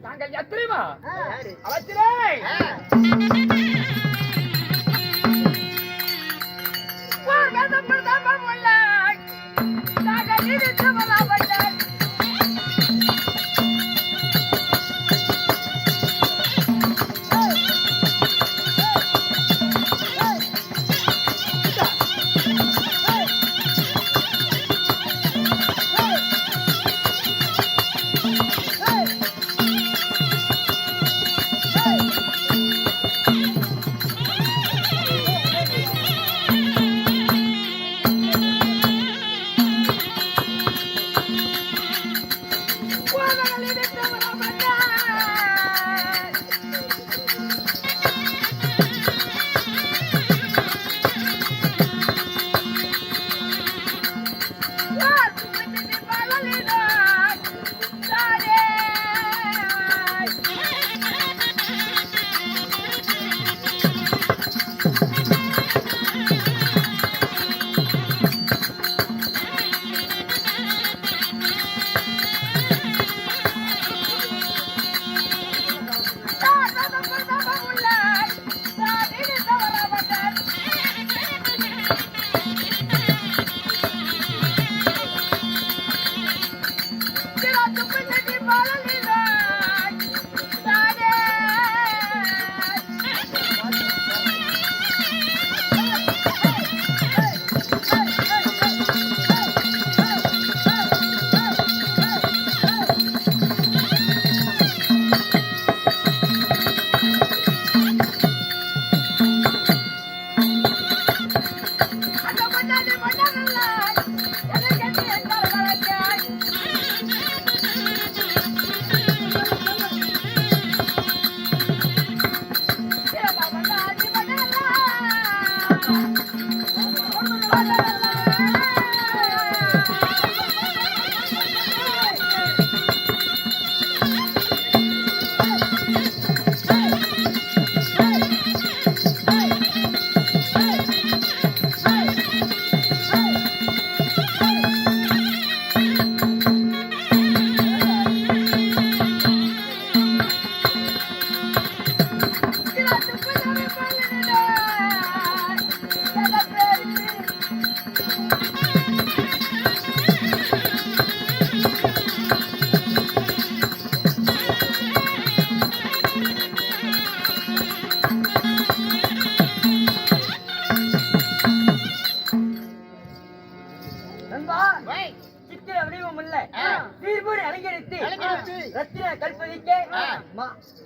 நாங்கள் எத்திரிமா அவத்திலே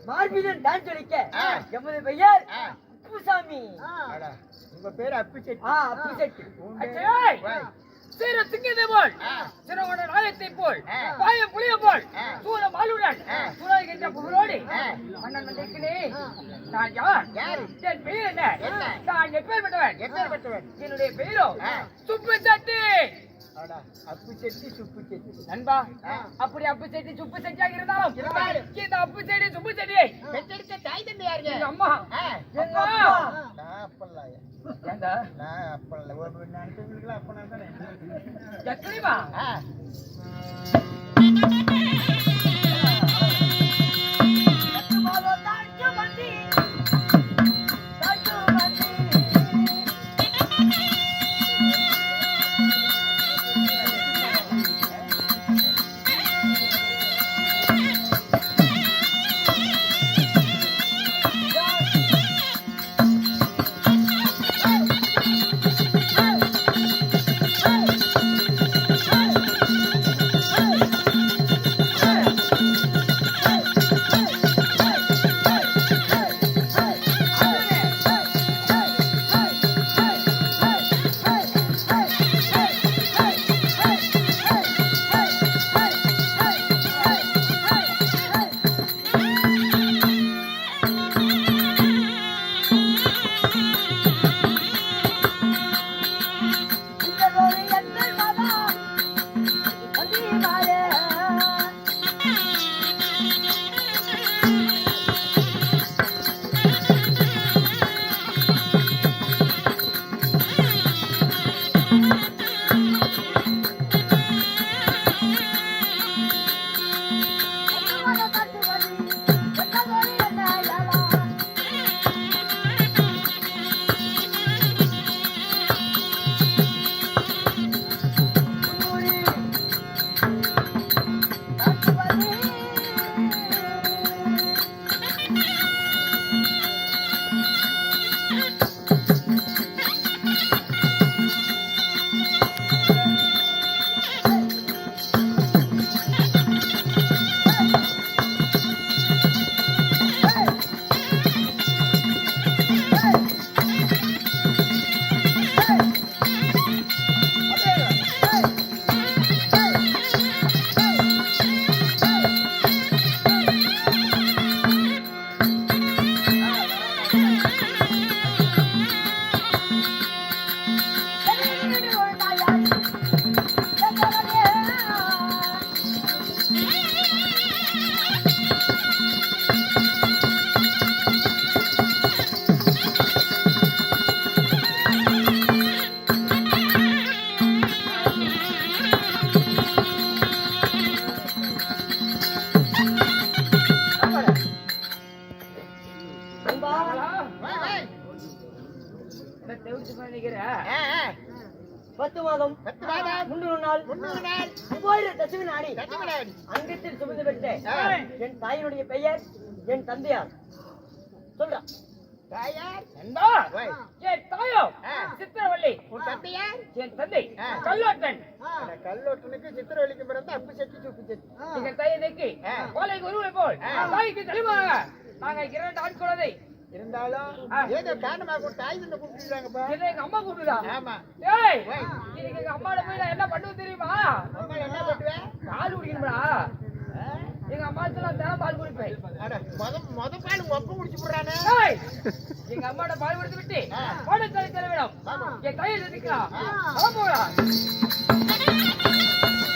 மார்பிடன் டான்ஸ் அடிக்க எமது பெயர் அப்புசாமி. உங்க பேர் அப்புசெட்டி? அப்புசெட்டி. சீர சிங்கத்தை போல் சிறவன நாயத்தை போல் பாய புளிய போல் சூர மாலுடன் சூராய்கின்ற புகழோடு மன்னன் வந்திருக்கிறே. நான் யார்? என் பெயர் என்ன? நான் எப்பேற்பட்டவன்? என்னுடைய பெயரோ சுப்புசெட்டி. அப்புசெட்டி சுப்புசெட்டி. நண்பா, அப்படி அப்புசெட்டி சுப்புசெட்டியாக இருந்தாலும் இந்த அப்புசெட்டி சுப்புசெட்டியை பெற்றெடுத்த தாய் தந்தை யாருங்க? எங்க அம்மா. நான் அப்பல்லாயா? ஏண்டா நான் அப்பல்ல. ஒரு நண்பர்களுக்கு அப்பனா தானே. எத்தனைமா நிக்கிற 10 மாதம் 10 மாதம் 300 நாள் 300 நாள் போயிரு தசுவி நாடி கட்டுமலாடி அங்கத்தில் சுமந்து பெற்றேன் என் தாயினுடைய பெயர் என் தந்தையார் சொல்றா தாயார் நண்பா ஓய் என் தாயோ சித்திரவள்ளி உன் தந்தையார் என் தந்தை கல்லோட்டன் கல்லோட்டனுக்கு சித்திரவழிக்கு பிறந்த அப்பு செட்டி சுப்பு செட்டி எங்கள் தாயனைக்கு கோலை குருவை போல் தாய்க்கு தெளிவாக நாங்க 2 ஆண் குழந்தை இருந்தாலும் ஏதோ காரணமாக உன் தாய் தந்தை கூப்பிட்டுறாங்கப்பா இதை எங்க அம்மா கூப்பிடுதா ஆமா ஏய் இன்னைக்கு எங்க அம்மாவோட போய் நான் என்ன பண்ணுவேன் தெரியுமா அம்மா என்ன பண்ணுவேன் பால் குடிக்கணும்டா எங்க அம்மா நான் தினம் பால் குடிப்பேன் அட மொத பால் ஒப்ப குடிச்சு போடுறானே ஏய் எங்க அம்மாவோட பால் குடிச்சு விட்டு ஓட தலை வேணும் என் கையில் நிற்கலாம் போகலாம்